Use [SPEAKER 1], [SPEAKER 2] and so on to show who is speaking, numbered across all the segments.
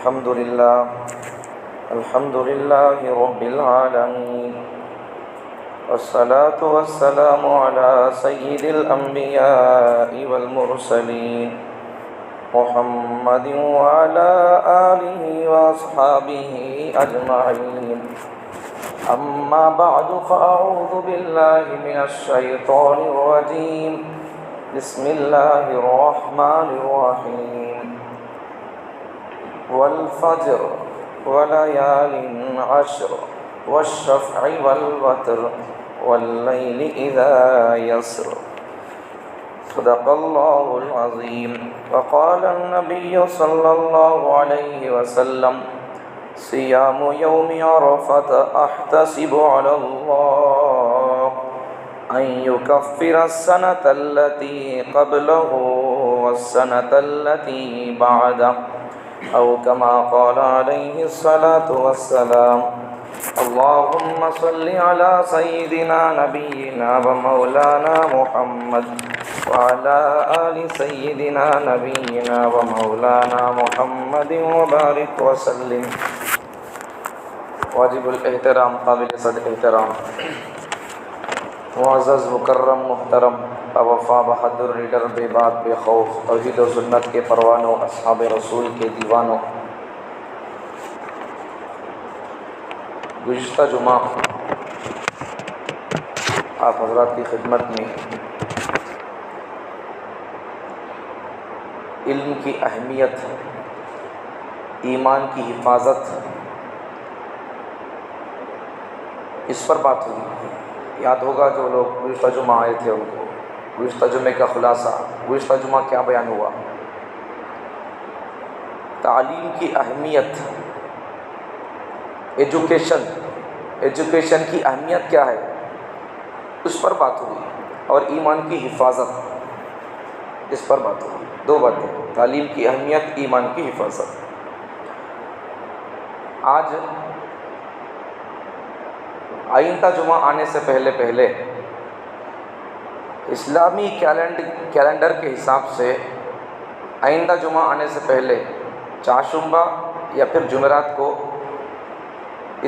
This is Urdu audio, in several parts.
[SPEAKER 1] الحمد لله رب العالمين، والصلاة والسلام على سيد الأنبياء والمرسلين محمد وعلى آله وأصحابه أجمعين. أما بعد فأعوذ بالله من الشيطان الرجيم. بسم الله الرحمن الرحيم. والفجر وليال عشر والشفع والوتر والليل إذا يسر. صدق الله العظيم. وقال النبي صلى الله عليه وسلم: صيام يوم عرفة أحتسب على الله أن يكفر السنة التي قبله والسنة التي بعده، أو كما قال عليه الصلاة والسلام. اللهم صل على سيدنا نبينا ومولانا محمد وعلى آل سيدنا نبينا ومولانا محمد وبارك وسلم. واجب الاحترام، قابل صد احترام، معزز مکرم محترم، وفا بہادر لیڈر، بے بات بے خوف، توحید و سنت کے پروانوں، اصحاب رسول کے دیوانوں، گزشتہ جمعہ آپ حضرات کی خدمت میں علم کی اہمیت، ایمان کی حفاظت، اس پر بات ہوئی. یاد ہوگا جو لوگ گزشتہ جمعہ آئے تھے ان کو گزشتہ جمعے کا خلاصہ، گزشتہ جمعہ کیا بیان ہوا؟ تعلیم کی اہمیت، ایجوکیشن کی اہمیت کیا ہے، اس پر بات ہوئی، اور ایمان کی حفاظت، اس پر بات ہوئی. دو باتیں: تعلیم کی اہمیت، ایمان کی حفاظت. آج آئندہ جمعہ آنے سے پہلے اسلامی کیلنڈر کے حساب سے آئندہ جمعہ آنے سے پہلے چاشمبہ یا پھر جمعرات کو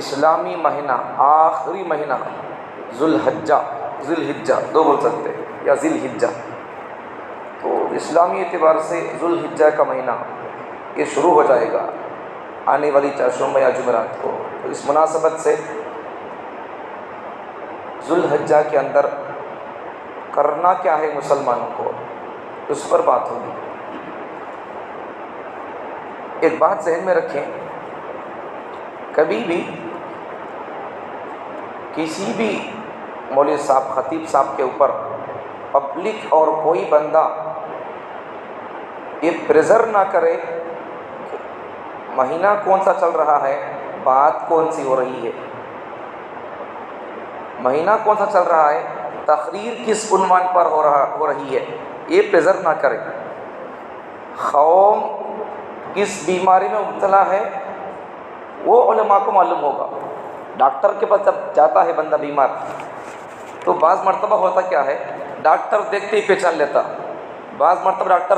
[SPEAKER 1] اسلامی مہینہ، آخری مہینہ ذوالحجہ دو بول سکتے ہیں، یا ذی الحجہ. تو اسلامی اعتبار سے ذوالحجہ کا مہینہ یہ شروع ہو جائے گا آنے والی چاشمبہ یا جمعرات کو. تو اس مناسبت سے ذوالحجہ کے اندر کرنا کیا ہے مسلمانوں کو، اس پر بات ہوگی. ایک بات ذہن میں رکھیں، کبھی بھی کسی بھی مولوی صاحب، خطیب صاحب کے اوپر پبلک اور کوئی بندہ یہ پریزر نہ کرے کہ مہینہ کون سا چل رہا ہے، بات کون سی ہو رہی ہے، مہینہ کون سا چل رہا ہے، تقریر کس عنوان پر ہو رہی ہے، یہ پریزر نہ کرے. قوم کس بیماری میں مبتلا ہے وہ علماء کو معلوم ہوگا. ڈاکٹر کے پاس جب جاتا ہے بندہ بیمار، تو بعض مرتبہ ہوتا کیا ہے، ڈاکٹر دیکھتے ہی پہچان لیتا، بعض مرتبہ ڈاکٹر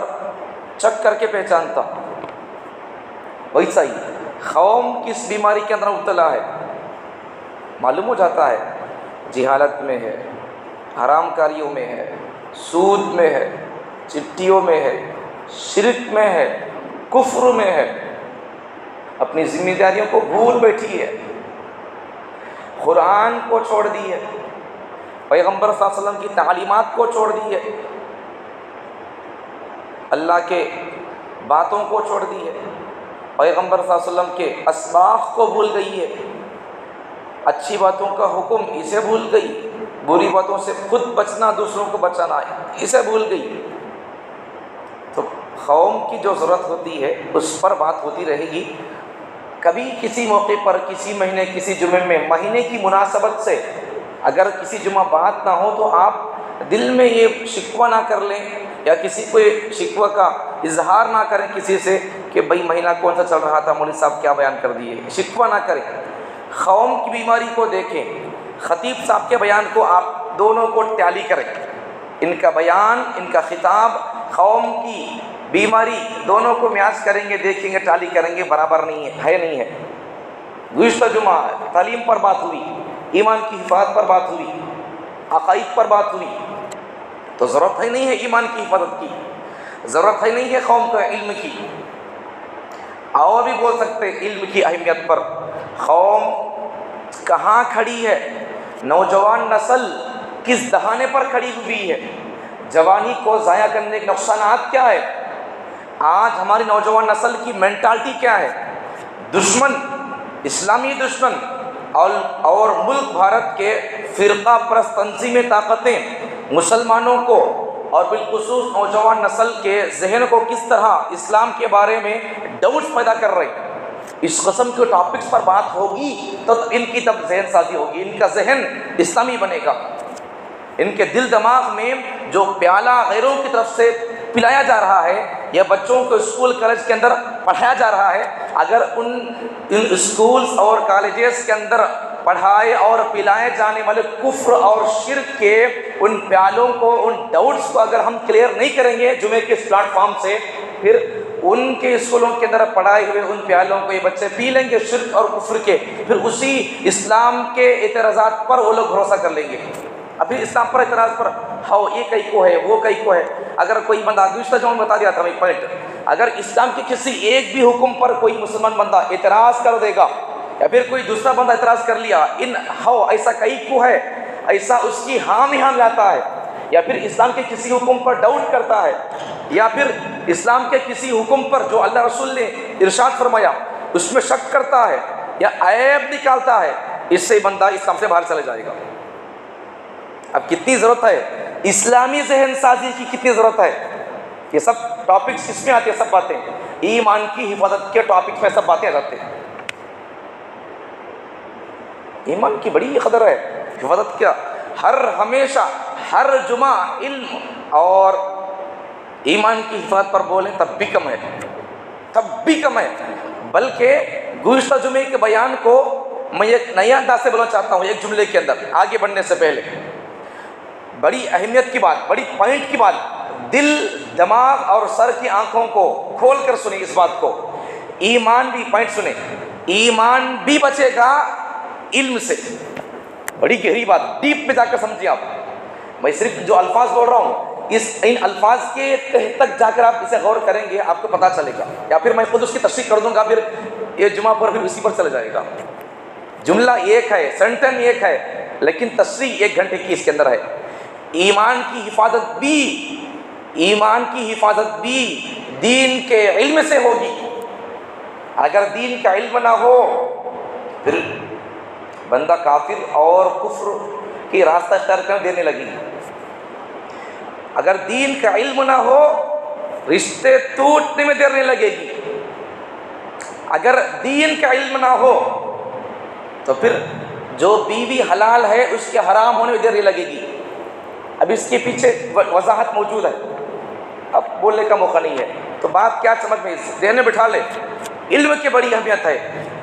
[SPEAKER 1] چیک کر کے پہچانتا. ویسا ہی قوم کس بیماری کے اندر مبتلا ہے معلوم ہو جاتا ہے. جہالت میں ہے، حرام کاریوں میں ہے، سود میں ہے، چٹیوں میں ہے، شرک میں ہے، کفر میں ہے، اپنی ذمہ داریوں کو بھول بیٹھی ہے، قرآن کو چھوڑ دی ہے، پیغمبر صلی اللہ علیہ وسلم کی تعلیمات کو چھوڑ دی ہے، اللہ کے باتوں کو چھوڑ دی ہے، پیغمبر صلی اللہ علیہ وسلم کے اسباق کو بھول گئی ہے، اچھی باتوں کا حکم اسے بھول گئی، بری باتوں سے خود بچنا، دوسروں کو بچانا اسے بھول گئی. تو قوم کی جو ضرورت ہوتی ہے اس پر بات ہوتی رہے گی. کبھی کسی موقع پر، کسی مہینے، کسی جمعے میں، مہینے کی مناسبت سے اگر کسی جمعہ بات نہ ہو تو آپ دل میں یہ شکوہ نہ کر لیں، یا کسی کو شکوہ کا اظہار نہ کریں کسی سے کہ بھئی مہینہ کون سا چل رہا تھا، مولوی صاحب کیا بیان کر دیے. شکوہ نہ کریں، قوم کی بیماری کو دیکھیں، خطیب صاحب کے بیان کو آپ دونوں کو ٹیلی کریں. ان کا بیان، ان کا خطاب قوم کی بیماری دونوں کو میاج کریں گے، دیکھیں گے، ٹالی کریں گے، برابر نہیں ہے نہیں ہے۔ گزشتہ جمعہ تعلیم پر بات ہوئی، ایمان کی حفاظت پر بات ہوئی، عقائد پر بات ہوئی، تو ضرورت ہے نہیں ہے ایمان کی حفاظت کی، ضرورت ہے نہیں ہے قوم کا علم کی۔ اور بھی بول سکتے علم کی اہمیت پر، قوم کہاں کھڑی ہے، نوجوان نسل کس دہانے پر کھڑی ہوئی ہے، جوانی کو ضائع کرنے کے نقصانات کیا ہے، آج ہماری نوجوان نسل کی مینٹالٹی کیا ہے۔ دشمن، اسلامی دشمن اور ملک بھارت کے فرقہ پرست تنظیمی طاقتیں مسلمانوں کو اور بالخصوص نوجوان نسل کے ذہن کو کس طرح اسلام کے بارے میں ڈاؤٹس پیدا کر رہے ہیں۔ اس قسم کے ٹاپکس پر بات ہوگی تو ان کی تب ذہن سازی ہوگی، ان کا ذہن اسلامی بنے گا۔ ان کے دل دماغ میں جو پیالہ غیروں کی طرف سے پلایا جا رہا ہے یا بچوں کو اسکول کالج کے اندر پڑھایا جا رہا ہے، اگر ان اسکولز اور کالجز کے اندر پڑھائے اور پلائے جانے والے کفر اور شرک کے ان پیالوں کو، ان ڈاؤٹس کو اگر ہم کلیئر نہیں کریں گے جمعے کے اس پلیٹ فارم سے، پھر ان کے اسکولوں کے اندر پڑھائے ہوئے ان پیالوں کو یہ بچے پی لیں گے شرک اور کفر کے، پھر اسی اسلام کے اعتراضات پر وہ لوگ بھروسہ کر لیں گے۔ ابھی اسلام پر اعتراض پر ہاؤ یہ کئی کو ہے، وہ کئی کو ہے۔ اگر کوئی بندہ گزشتہ جو میں بتا دیا تھا ایک پوائنٹ، اگر اسلام کے کسی ایک بھی حکم پر کوئی مسلمان بندہ اعتراض کر دے گا یا پھر کوئی دوسرا بندہ اعتراض کر لیا، ان ہاؤ ایسا کئی کو ہے، ایسا اس کی ہاں میں ہاں لاتا ہے، یا پھر اسلام کے کسی حکم پر ڈاؤٹ کرتا ہے، یا پھر اسلام کے کسی حکم پر جو اللہ رسول نے ارشاد فرمایا اس میں شک کرتا ہے یا عیب نکالتا ہے، اس سے بندہ اسلام سے باہر چلے جائے گا۔ اب کتنی ضرورت ہے اسلامی ذہن سازی کی، کتنی ضرورت ہے۔ یہ سب ٹاپکس کس میں آتے ہیں؟ سب باتیں ایمان کی حفاظت کے ٹاپکس میں سب باتیں آ جاتے ہیں۔ ایمان کی بڑی قدر ہے، حفاظت کیا ہمیشہ ہر جمعہ علم اور ایمان کی حفاظت پر بولیں تب بھی کم ہے، تب بھی کم ہے۔ بلکہ گزشتہ جمعے کے بیان کو میں ایک نیا انداز سے بولنا چاہتا ہوں، ایک جملے کے اندر آگے بڑھنے سے پہلے بڑی اہمیت کی بات، بڑی پوائنٹ کی بات، دل، دماغ اور سر کی آنکھوں کو کھول کر سنیں اس بات کو۔ ایمان بھی، پوائنٹ سنیں، ایمان بھی بچے گا علم سے۔ بڑی گہری بات، ڈیپ میں جا کر سمجھیں آپ۔ میں صرف جو الفاظ بول رہا ہوں ان الفاظ کے تہ تک جا کر آپ اسے غور کریں گے، آپ کو پتہ چلے گا، یا پھر میں خود اس کی تشریح کر دوں گا، پھر یہ جمعہ پر پھر اسی پر چلا جائے گا۔ جملہ ایک ہے، سینٹن ایک ہے، لیکن تشریح 1 گھنٹے کی اس کے اندر ہے۔ ایمان کی حفاظت بھی دین کے علم سے ہوگی۔ اگر دین کا علم نہ ہو پھر بندہ کافر اور کفر کی راستہ اختیار کرنے دینے لگی۔ اگر دین کا علم نہ ہو رشتے ٹوٹنے میں دیر نہیں لگے گی۔ اگر دین کا علم نہ ہو تو پھر جو بیوی حلال ہے اس کے حرام ہونے میں دیر نہیں لگے گی۔ اب اس کے پیچھے وضاحت موجود ہے، اب بولنے کا موقع نہیں ہے، تو بات کیا سمجھ میں ذہن میں بٹھا لے۔ علم کی بڑی اہمیت ہے،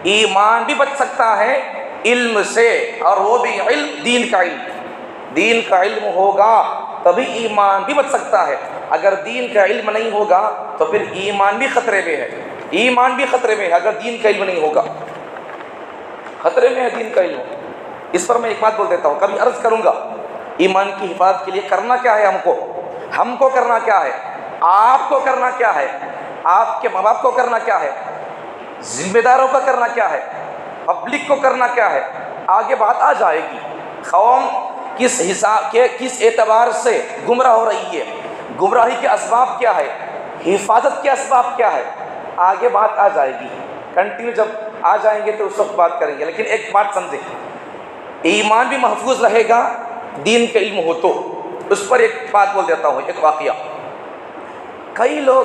[SPEAKER 1] ایمان بھی بچ سکتا ہے علم سے، اور وہ بھی علم دین کا علم۔ دین کا علم ہوگا تبھی ایمان بھی بچ سکتا ہے، اگر دین کا علم نہیں ہوگا تو پھر ایمان بھی خطرے میں ہے، ایمان بھی خطرے میں ہے اگر دین کا علم نہیں ہوگا، خطرے میں ہے دین کا علم۔ اس پر میں ایک بات بول دیتا ہوں، کبھی عرض کروں گا ایمان کی حفاظت کے لیے کرنا کیا ہے، ہم کو کرنا کیا ہے، آپ کو کرنا کیا ہے، آپ کے ماں باپ کو کرنا کیا ہے، ذمہ داروں کا کرنا کیا ہے، پبلک کو کرنا کیا ہے۔ آگے بات آ جائے گی قوم کس اعتبار سے گمراہ ہو رہی ہے، گمراہی کے اسباب کیا ہے، حفاظت کے اسباب کیا ہے، آگے بات آ جائے گی۔ کنٹینیو جب آ جائیں گے تو اس وقت بات کریں گے، لیکن ایک بات سمجھیں، ایمان بھی محفوظ رہے گا دین کا علم ہو تو۔ اس پر ایک بات بول دیتا ہوں، ایک واقعہ۔ کئی لوگ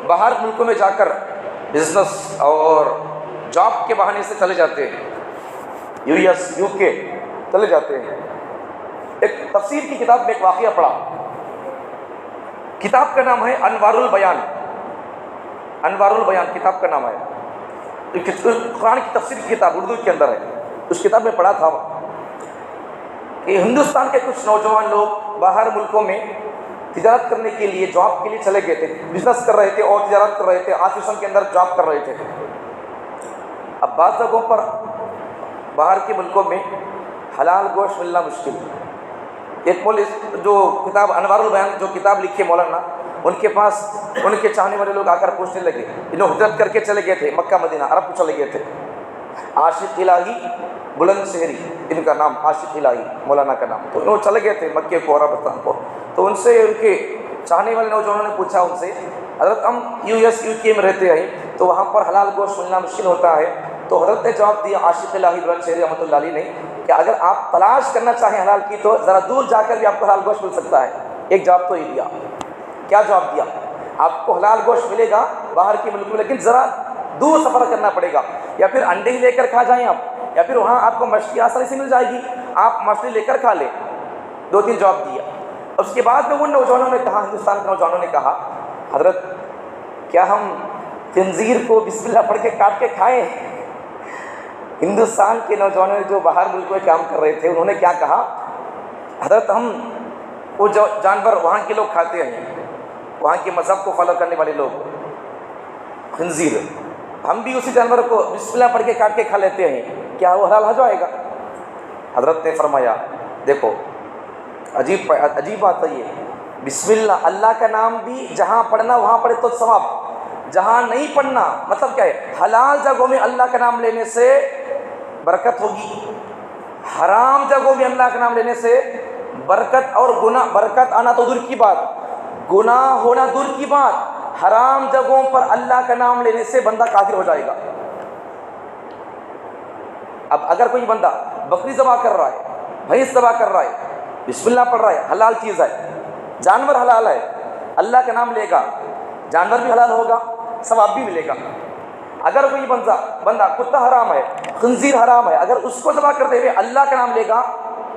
[SPEAKER 1] باہر ملکوں میں جا کر بزنس اور جاب کے بہانے سے چلے جاتے ہیں، US UK چلے جاتے ہیں۔ ایک تفسیر کی کتاب میں ایک واقعہ پڑھا، کتاب کا نام ہے انوار البیان، انوار البیان کتاب کا نام ہے، قرآن کی تفسیر کی کتاب اردو کے اندر ہے۔ اس کتاب میں پڑھا تھا کہ ہندوستان کے کچھ نوجوان لوگ باہر ملکوں میں تجارت کرنے کے لیے، جاب کے لیے چلے گئے تھے، بزنس کر رہے تھے اور تجارت کر رہے تھے، آفسوں کے اندر جاب کر رہے تھے۔ اب بعض جگہوں پر باہر کے ملکوں میں حلال گوشت ملنا مشکل۔ ایک مولوی جو کتاب انوار البیان جو کتاب لکھی مولانا، ان کے پاس ان کے چاہنے والے لوگ آ کر پوچھنے لگے، انہوں ہجرت کر کے چلے گئے تھے مکہ مدینہ، عرب کو چلے گئے تھے۔ عاشق الہی بلند شہری ان کا نام، عاشق الہی مولانا کا نام، تو انہوں چلے گئے تھے مکے کو، عربستان کو۔ تو ان سے ان کے چاہنے والے نوجوانوں نے پوچھا ان سے، حضرت ہم US UK میں رہتے ہیں تو وہاں پر حلال گوشت ملنا مشکل ہوتا ہے۔ تو حضرت نے جواب دیا، عاشق الہی بلند شہری رحمۃ اللہ علیہ نے، کہ اگر آپ تلاش کرنا چاہیں حلال کی تو ذرا دور جا کر بھی آپ کو حلال گوشت مل سکتا ہے۔ ایک جواب تو یہ دیا۔ کیا جواب دیا؟ آپ کو حلال گوشت ملے گا باہر کے ملک میں، لیکن ذرا دور سفر کرنا پڑے گا، یا پھر انڈے ہی لے کر کھا جائیں آپ، یا پھر وہاں آپ کو مچھلی آسانی سے مل جائے گی، آپ مچھلی لے کر کھا لیں۔ 2-3 جواب دیا۔ اس کے بعد میں ان نوجوانوں نے کہا، ہندوستان کے نوجوانوں نے کہا، حضرت کیا ہم خنزیر کو بسم اللہ پڑھ کے کاٹ کے کھائیں؟ ہندوستان کے نوجوانوں جو باہر ملک میں کام کر رہے تھے انہوں نے کیا کہا، حضرت ہم وہ جو جانور وہاں کے لوگ کھاتے ہیں، وہاں کے مذہب کو فالو کرنے والے لوگ، خنزیر، ہم بھی اسی جانور کو بسم اللہ پڑھ کے کاٹ کے کھا لیتے ہیں، کیا وہ حلال ہو جائے گا؟ حضرت نے فرمایا، دیکھو عجیب بات ہے یہ، بسم اللہ، اللہ کا نام بھی جہاں پڑھنا وہاں پڑھے تو ثواب، جہاں نہیں پڑھنا مطلب کیا ہے، حلال جگہوں میں اللہ کا نام لینے سے برکت ہوگی، حرام جگہوں میں اللہ کا نام لینے سے برکت اور گناہ، برکت آنا تو دور کی بات، گناہ ہونا دور کی بات، حرام جگہوں پر اللہ کا نام لینے سے بندہ کافر ہو جائے گا۔ اب اگر کوئی بندہ بکری ذبح کر رہا ہے، بھینس ذبح کر رہا ہے، بسم اللہ پڑھ رہا ہے، حلال چیز ہے، جانور حلال ہے، اللہ کا نام لے گا، جانور بھی حلال ہوگا، ثواب بھی ملے گا۔ اگر کوئی بندہ کتا حرام ہے، خنزیر حرام ہے، اگر اس کو ذبح کرتے ہوئے اللہ کا نام لے گا،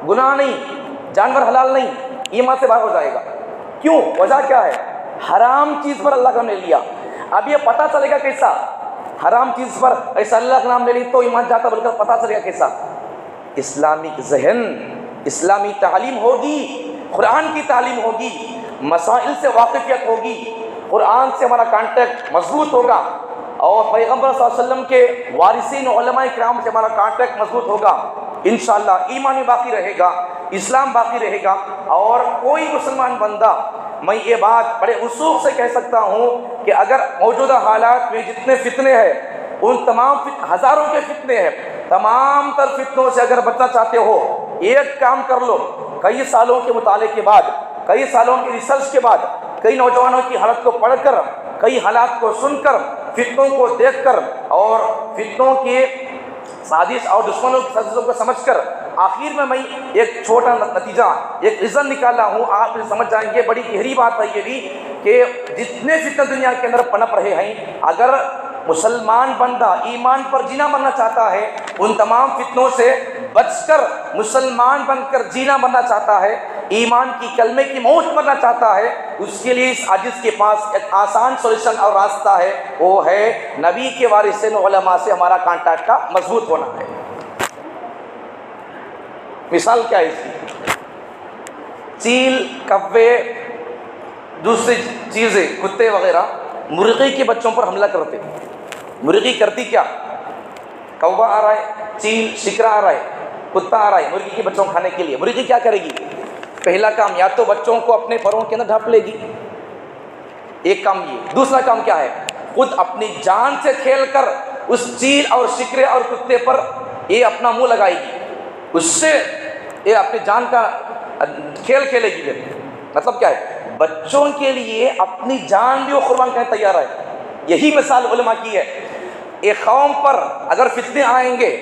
[SPEAKER 1] گناہ نہیں، جانور حلال نہیں، ایمان سے باہر ہو جائے گا۔ کیوں؟ وجہ کیا ہے؟ حرام چیز پر اللہ کا نام لے لیا۔ اب یہ پتہ چلے گا کیسا؟ حرام چیز پر ایسا اللہ کا نام لے لی تو ایمان جاتا، بول کر پتہ چلے گا کیسا؟ اسلامک ذہن، اسلامی تعلیم ہوگی، قرآن کی تعلیم ہوگی، مسائل سے واقفیت ہوگی، قرآن سے ہمارا کانٹیکٹ مضبوط ہوگا، اور پیغمبر صلی اللہ علیہ وسلم کے وارثین علماء کرام سے ہمارا کانٹیکٹ مضبوط ہوگا، انشاءاللہ ایمان باقی رہے گا، اسلام باقی رہے گا۔ اور کوئی مسلمان بندہ، میں یہ بات بڑے وثوق سے کہہ سکتا ہوں کہ اگر موجودہ حالات میں جتنے فتنے ہیں، ان تمام ہزاروں کے فتنے ہیں، تمام تر فتنوں سے اگر بچنا چاہتے ہو، ایک کام کر لو، کئی سالوں کے مطالعے کے بعد، کئی سالوں کی ریسرچ کے بعد، کئی نوجوانوں کی حالت کو پڑھ کر، کئی حالات کو سن کر، فتنوں کو دیکھ کر، اور فتنوں کے سازش اور دشمنوں کی سازشوں کو سمجھ کر، آخر میں ایک چھوٹا نتیجہ، ایک ریزن نکالا ہوں، آپ سمجھ جائیں گے۔ بڑی گہری بات ہے یہ بھی کہ جتنے فتنے دنیا کے اندر پنپ رہے ہیں، اگر مسلمان بندہ ایمان پر جینا مرنا چاہتا ہے، ان تمام فتنوں سے بچ کر مسلمان بن کر جینا مرنا چاہتا ہے، ایمان کی کلمے کی موت مرنا چاہتا ہے، اس کے لیے اس عاجز کے پاس ایک آسان سولوشن اور راستہ ہے، وہ ہے نبی کے وارثین علماء سے ہمارا کانٹیکٹ کا مضبوط ہونا ہے۔ مثال کیا ہے اس کی؟ چیل، کوے، دوسری چیزیں، کتے وغیرہ مرغی کے بچوں پر حملہ کرتے۔ مرغی کرتی کیا؟ کوہ آ رہا ہے، چیل، شکرا آ رہا ہے، کتا آ رہا ہے مرغی کے بچوں کھانے کے لیے، مرغی کیا کرے گی؟ پہلا کام یا تو بچوں کو اپنے پروں کے اندر ڈھانپ لے گی، ایک کام یہ۔ دوسرا کام کیا ہے؟ خود اپنی جان سے کھیل کر اس چیل اور شکرے اور کتے پر یہ اپنا منہ لگائے گی، اس سے یہ اپنی جان کا کھیل کھیلے گی۔ مطلب کیا ہے؟ بچوں کے لیے اپنی جان بھی وہ قربان کرنے تیار ہے۔ یہی مثال علماء کی ہے۔ ایک قوم پر اگر فتنے آئیں گے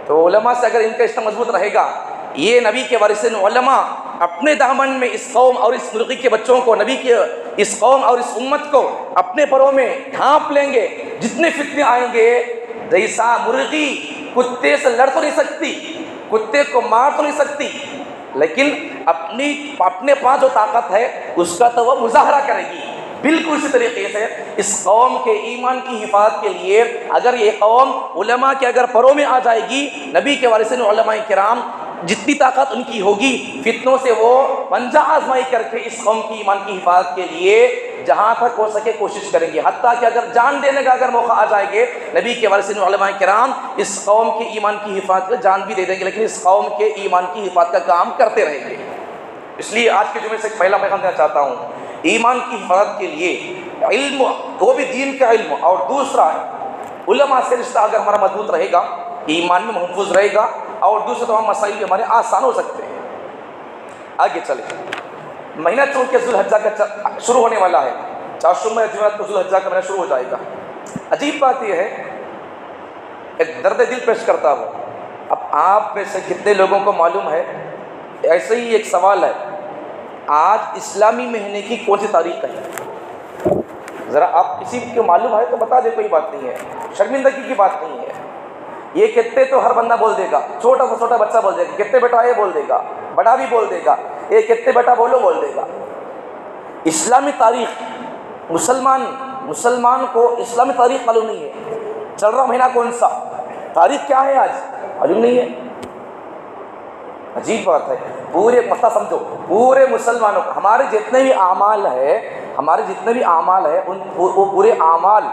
[SPEAKER 1] تو علماء سے اگر ان کا رشتہ مضبوط رہے گا، یہ نبی کے وارثین علماء اپنے دامن میں اس قوم اور اس مرغی کے بچوں کو، نبی کے اس قوم اور اس امت کو اپنے پروں میں ڈھانپ لیں گے۔ جتنے فتنے آئیں گے، جیسا مرغی کتے سے لڑ تو نہیں سکتی، کتے کو مار تو نہیں سکتی، لیکن اپنے پاس جو طاقت ہے اس کا تو وہ مظاہرہ کرے گی۔ بالکل اسی طریقے سے اس قوم کے ایمان کی حفاظت کے لیے اگر یہ قوم علماء کے اگر پروں میں آ جائے گی، نبی کے وارثین علماء کرام جتنی طاقت ان کی ہوگی فتنوں سے وہ پنجہ آزمائی کر کے اس قوم کی ایمان کی حفاظت کے لیے جہاں تک ہو سکے کوشش کریں گے، حتیٰ کہ اگر جان دینے کا اگر موقع آ جائے گے، نبی کے حوالے سے علماء کرام اس قوم کے ایمان کی حفاظت کا جان بھی دے دیں گے، لیکن اس قوم کے ایمان کی حفاظت کا کام کرتے رہیں گے۔ اس لیے آج کے جمعے سے پہلا پیغام دینا چاہتا ہوں، ایمان کی حفاظت کے لیے علم، وہ بھی دین کا علم، اور دوسرا علماء سے رشتہ اگر ہمارا مضبوط رہے گا، ایمان میں محفوظ رہے گا، اور دوسرے تمام مسائل بھی ہمارے آسان ہو سکتے ہیں۔ آگے چلیں، مہینہ چونکہ ذوالحجہ کا شروع ہونے والا ہے، چاشر جمعرات کو ذوالحجہ کا مہینہ شروع ہو جائے گا۔ عجیب بات یہ ہے، ایک درد دل پیش کرتا ہوں، اب آپ میں سے کتنے لوگوں کو معلوم ہے، ایسے ہی ایک سوال ہے، آج اسلامی مہینے کی کون سی تاریخ ہے؟ ذرا آپ کسی کو معلوم ہے تو بتا دیں، کوئی بات نہیں ہے، شرمندگی کی بات نہیں ہے۔ یہ کتنے تو ہر بندہ بول دے گا، چھوٹا سے چھوٹا بچہ بول دے گا، کتنے بیٹا یہ بول دے گا، بڑا بھی بول دے گا، یہ کتنے بیٹا بولو بول دے گا۔ اسلامی تاریخ، مسلمان کو اسلامی تاریخ معلوم نہیں ہے، چل رہا مہینہ کون سا، تاریخ کیا ہے آج معلوم نہیں ہے۔ عجیب بات ہے، پورے مسئلہ سمجھو، پورے مسلمانوں کو ہمارے جتنے بھی اعمال ہے وہ پورے اعمال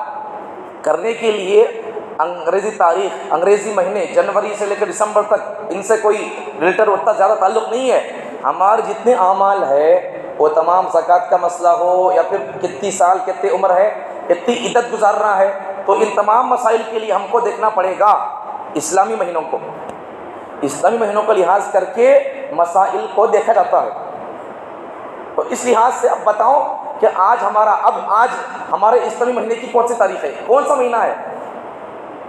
[SPEAKER 1] کرنے کے لیے انگریزی تاریخ، انگریزی مہینے، جنوری سے لے کر دسمبر تک ان سے کوئی ریلیٹڈ اتنا زیادہ تعلق نہیں ہے۔ ہمارے جتنے اعمال ہے وہ تمام زکوٰۃ کا مسئلہ ہو یا پھر کتنی سال کتنی عمر ہے، کتنی عدت گزارنا ہے، تو ان تمام مسائل کے لیے ہم کو دیکھنا پڑے گا اسلامی مہینوں کو، اسلامی مہینوں کا لحاظ کر کے مسائل کو دیکھا جاتا ہے۔ تو اس لحاظ سے اب بتاؤ کہ آج ہمارے اسلامی مہینے کی کون سی تاریخ ہے، کون سا مہینہ ہے،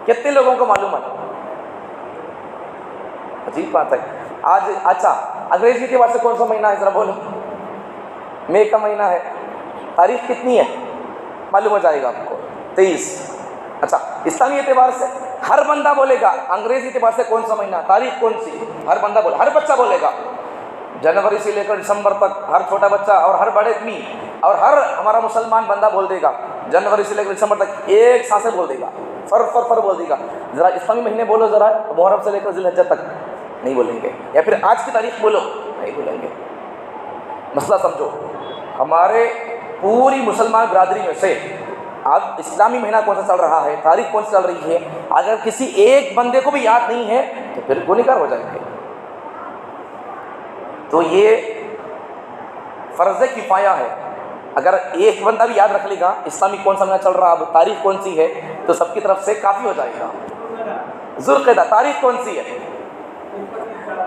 [SPEAKER 1] کتنے لوگوں کو معلوم ہے؟ عجیب بات ہے آج۔ اچھا، انگریزی کے بعد سے کون سا مہینہ ہے ذرا بولو، مئی کا مہینہ ہے، تاریخ کتنی ہے معلوم ہو جائے گا آپ کو، 23۔ اچھا، اسلامی اعتبار سے ہر بندہ بولے گا انگریزی اعتبار سے کون سا مہینہ، تاریخ کون سی، ہر بندہ بولے، ہر بچہ بولے گا، جنوری سے لے کر دسمبر تک ہر چھوٹا بچہ اور ہر بڑے آدمی اور ہر ہمارا مسلمان بندہ بول دے گا، جنوری سے لے کر دسمبر تک ایک سانس بول دے گا، فر بول دے گا۔ ذرا اسلامی مہینے بولو، ذرا محرم سے لے کر ذوالحجہ تک نہیں بولیں گے، یا پھر آج کی تاریخ بولو نہیں بولیں گے۔ مسئلہ سمجھو، ہمارے پوری مسلمان برادری میں سے اب اسلامی مہینہ کون سا چل رہا ہے، تاریخ کون سی چل رہی ہے، اگر کسی ایک بندے کو بھی یاد نہیں ہے تو پھر گنہگار ہو جائیں گے۔ تو یہ فرض کفایہ ہے، اگر ایک بندہ بھی یاد رکھ لے گا اسلامی کون سا مہینہ چل رہا ہے، اب تاریخ کون سی ہے، تو سب کی طرف سے کافی ہو جائے گا۔ ذوالقعدہ تاریخ کون سی ہے،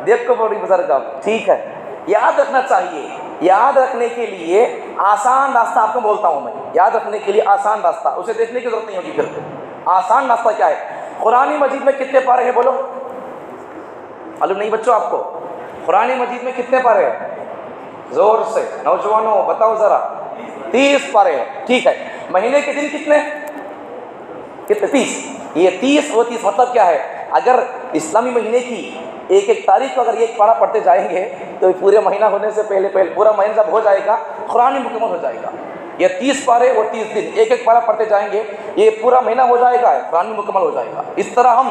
[SPEAKER 1] دیکھ کو بڑی بزرگ، ٹھیک ہے، یاد رکھنا چاہیے۔ یاد رکھنے کے لیے آسان راستہ آپ کو بولتا ہوں میں، یاد رکھنے کے لیے آسان راستہ، اسے دیکھنے کی ضرورت نہیں ہوگی۔ پھر آسان راستہ کیا ہے؟ قرآن مجید میں کتنے پارے ہیں بولو، معلوم نہیں بچوں آپ کو؟ قرآن مجید میں کتنے پارے ہیں؟ زور سے نوجوانوں بتاؤ ذرا۔ 30 پارے ہیں، ٹھیک ہے۔ مہینے کے دن کتنے 30؟ یہ 30 وہ 30 مطلب کیا ہے؟ اگر اسلامی مہینے کی ایک تاریخ کو اگر ایک پارہ پڑھتے جائیں گے تو پورے مہینہ ہونے سے پہلے پورا مہینہ جب ہو جائے گا قرآن مکمل ہو جائے گا۔ یہ 30 پارے وہ 30 دن، ایک پارہ پڑھتے جائیں گے، یہ پورا مہینہ ہو جائے گا، قرآن مکمل ہو جائے گا۔ اس طرح ہم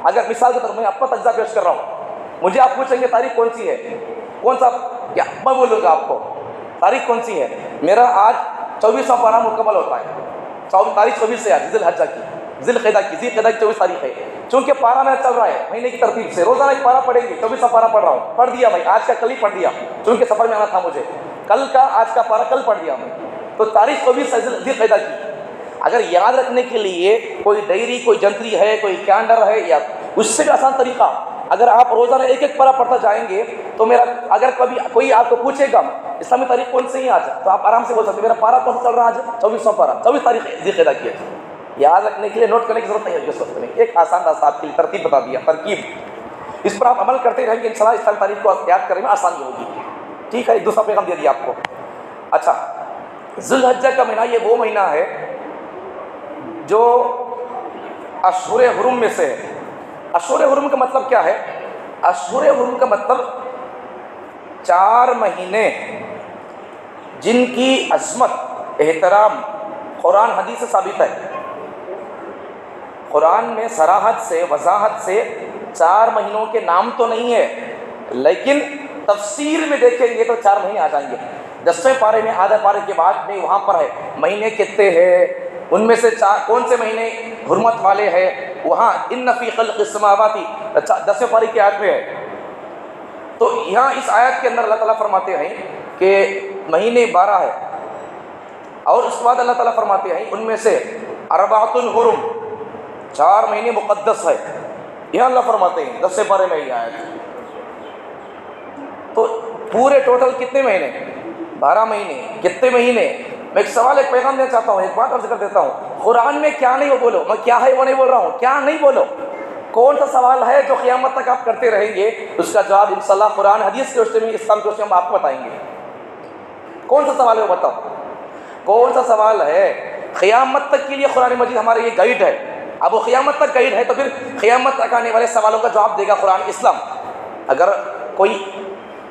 [SPEAKER 1] اگر مثال کے طور پر میں اپنا تجزیہ پیش کر رہا ہوں، مجھے آپ پوچھیں گے تاریخ کون سی ہے، کون سا، کیا میں بولوں گا آپ کو تاریخ کون سی ہے؟ میرا آج 24واں پارہ مکمل ہوتا ہے، تاریخ 24 ہے آج ذوالحجہ کی، ذوالقعدہ کی 24 تاریخ ہے۔ چونکہ پارہ میں چل رہا ہے مہینے کی ترتیب سے، روزانہ ایک پارہ پڑھیں گے، 24واں پارہ پڑھ رہا ہوں، پڑھ دیا بھائی، آج کا کل ہی پڑھ دیا، چونکہ سفر میں آنا تھا مجھے، کل کا آج کا پارہ کل پڑھ دیا میں، تو تاریخ 24 ہے ذوالقعدہ کی۔ اگر یاد رکھنے کے لیے کوئی ڈائری، کوئی جنتری ہے، کوئی کیلنڈر ہے، یا اس سے بھی آسان طریقہ، اگر آپ روزانہ ایک پارہ پڑھتا جائیں گے تو میرا، اگر کبھی کوئی آپ کو پوچھے گا اسلامی تاریخ کون سی ہے آج، تو آپ آرام سے بول سکتے میرا پارہ کون سا چل رہا ہے آج، 24واں پارہ، 24 تاریخ ذوالقعدہ کی ہے۔ یاد رکھنے کے لیے نوٹ کرنے کی ضرورت نہیں ہے اس وقت میں، ایک آسان راستہ آپ کے لیے ترتیب بتا دیا، ترکیب، اس پر آپ عمل کرتے رہیں گے، انشاءاللہ اسلامی تاریخ کو یاد کرنے میں آسانی ہوگی۔ ٹھیک ہے، دوسرا پیغام دے دیا آپ کو۔ اچھا، ذوالحجہ کا مہینہ یہ وہ مہینہ ہے جو اشہر حرم میں سے ہے۔ اشہر حرم کا مطلب کیا ہے؟ اشہر حرم کا مطلب 4 مہینے جن کی عظمت، احترام قرآن حدیث سے ثابت ہے۔ قرآن میں صراحت سے، وضاحت سے 4 مہینوں کے نام تو نہیں ہے، لیکن تفسیر میں دیکھیں گے تو 4 مہینے آ جائیں گے. 10ویں پارے میں آدھے پارے کے بعد میں وہاں پر ہے مہینے کتنے ہیں، ان میں سے کون سے مہینے حرمت والے ہیں، وہاں ان فی خلق السماوات 10ویں پارے کی آیت میں ہے. تو یہاں اس آیت کے اندر اللہ تعالیٰ فرماتے ہیں کہ مہینے 12 ہے، اور اس کے بعد اللہ تعالیٰ فرماتے ہیں ان میں سے اربعۃ الحرم، 4 مہینے مقدس ہے. یہاں اللہ فرماتے ہیں 10ویں پارے میں یہ آیت. تو پورے ٹوٹل کتنے مہینے؟ 12 مہینے. کتنے مہینے؟ میں ایک پیغام دینا چاہتا ہوں، ایک بات عرض کر دیتا ہوں. قرآن میں کیا نہیں وہ بولو، میں کیا ہے وہ نہیں بول رہا ہوں، کیا نہیں بولو. کون سا سوال ہے جو قیامت تک آپ کرتے رہیں گے، اس کا جواب انشاءاللہ قرآن حدیث کے روشنی میں، اسلام کے روشنی میں ہم آپ کو بتائیں گے. کون سا سوال ہے وہ بتاؤ، کون سا سوال ہے؟ قیامت تک کے لیے قرآن مجید ہمارے یہ گائیڈ ہے. اب وہ قیامت تک گائیڈ ہے تو پھر قیامت تک آنے والے سوالوں کا جواب دے گا قرآن اسلام. اگر کوئی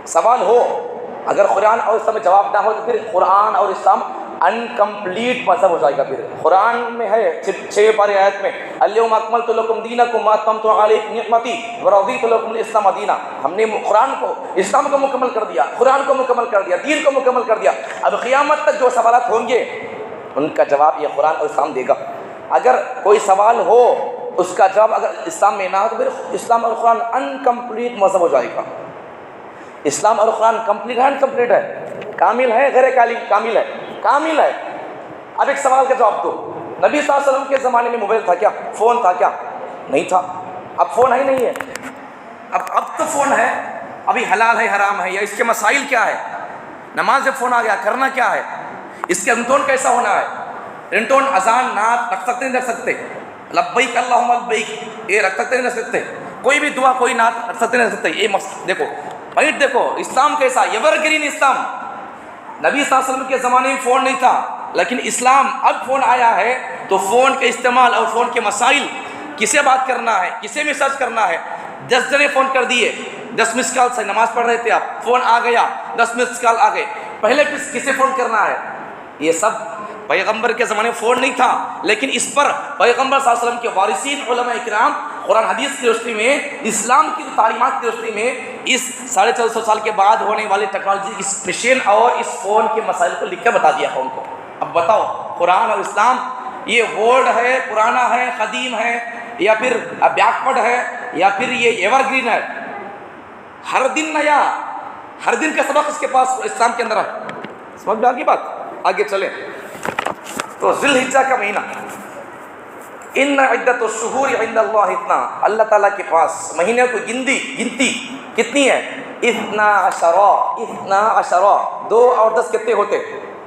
[SPEAKER 1] سوال ہو، اگر قرآن اور اسلام میں جواب نہ ہو تو پھر قرآن اور اسلام انکمپلیٹ مذہب ہو جائے گا. پھر قرآن میں ہے 6 پارے آیت میں الیوم اکملت لکم دینکم واتممت علیکم نعمتی ورضیت لکم الاسلام دینا. ہم نے قرآن کو، اسلام کو مکمل کر دیا، قرآن کو مکمل کر دیا، دین کو مکمل کر دیا. اب قیامت تک جو سوالات ہوں گے ان کا جواب یہ قرآن اور اسلام دے گا. اگر کوئی سوال ہو اس کا جواب اگر اسلام میں نہ ہو تو پھر اسلام اور قرآن انکمپلیٹ مذہب ہو جائے گا. اسلام اور قرآن کمپلیٹ ہے، انکمپلیٹ ہے، کامل ہے، غیر کامل ہے، کامل ہے. اب ایک سوال کا جواب دو. نبی صلی اللہ علیہ وسلم کے زمانے میں موبائل تھا کیا؟ فون تھا کیا؟ نہیں تھا. اب فون ہے نہیں ہے؟ اب تو فون ہے. ابھی حلال ہے حرام ہے یا اس کے مسائل کیا ہے؟ نماز جب فون آ گیا کرنا کیا ہے؟ اس کے رنگٹون کیسا ہونا ہے؟ رنگٹون اذان نعت رکھ سکتے نہیں رکھ سکتے؟ لبیک اللہم لبیک یہ رکھ سکتے نہیں رکھ سکتے؟ کوئی بھی دعا کوئی نعت رکھ سکتے نہیں رکھ سکتے؟ یہ دیکھو پوائنٹ دیکھو اسلام کیسا ایور گرین اسلام. نبی صلی اللہ علیہ وسلم کے زمانے میں فون نہیں تھا، لیکن اسلام اب فون آیا ہے تو فون کے استعمال اور فون کے مسائل، کسے بات کرنا ہے، کسے میسج کرنا ہے. 10 جنے فون کر دیے، 10 مس کال سے نماز پڑھ رہے تھے آپ، فون آ گیا 10 مس کال آ گئے. پہلے کسے فون کرنا ہے؟ یہ سب پیغمبر کے زمانے میں فون نہیں تھا، لیکن اس پر پیغمبر صلی اللہ علیہ وسلم کے وارثین علماء کرام قرآن حدیث کی روشنی میں، اسلام کی تعلیمات کی روشنی میں اس 450 سال کے بعد ہونے والے ٹیکنالوجی اس مشین اور اس فون کے مسائل کو لکھ کے بتا دیا قوم کو. اب بتاؤ قرآن اور اسلام یہ ورڈ ہے، پرانا ہے، قدیم ہے، یا پھر بیکورڈ ہے، یا پھر یہ ایور گرین ہے؟ ہر دن نیا، ہر دن کا سبق اس کے پاس اسلام کے اندر ہے. سمجھ میں آ گئی بات؟ آگے چلیں. تو ذی الحجہ کا مہینہ، ان عدت الشہور عند اللہ اتنا، اللہ تعالیٰ کے پاس مہینے کو گنتی کتنی ہے؟ 12 2 اور 10 کتنے ہوتے؟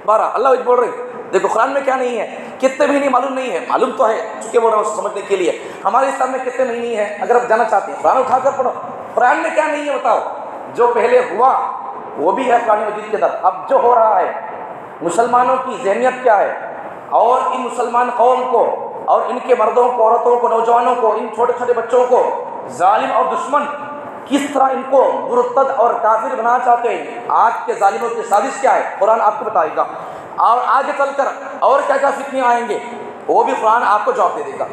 [SPEAKER 1] 12. اللہ بول رہے دیکھو قرآن میں کیا نہیں ہے، کتنے مہینے معلوم نہیں ہے، معلوم تو ہے چونکہ بول رہا ہوں سمجھنے کے لیے. ہمارے اسلام میں کتنے مہینے ہیں اگر آپ جانا چاہتے ہیں قرآن اٹھا کر پڑھو. قرآن میں کیا نہیں ہے بتاؤ. جو پہلے ہوا وہ بھی ہے قرآن مجید کے اندر. اب جو ہو رہا ہے مسلمانوں کی ذہنیت کیا ہے، اور ان مسلمان قوم کو اور ان کے مردوں کو، عورتوں کو، نوجوانوں کو، ان چھوٹے چھوٹے بچوں کو ظالم اور دشمن کس طرح ان کو مرتد اور کافر بنانا چاہتے ہیں. آج کے ظالموں کی سازش کیا ہے قرآن آپ کو بتائے گا. اور آگے چل کر اور کیا کیا فتنے آئیں گے وہ بھی قرآن آپ کو جواب دے دے گا.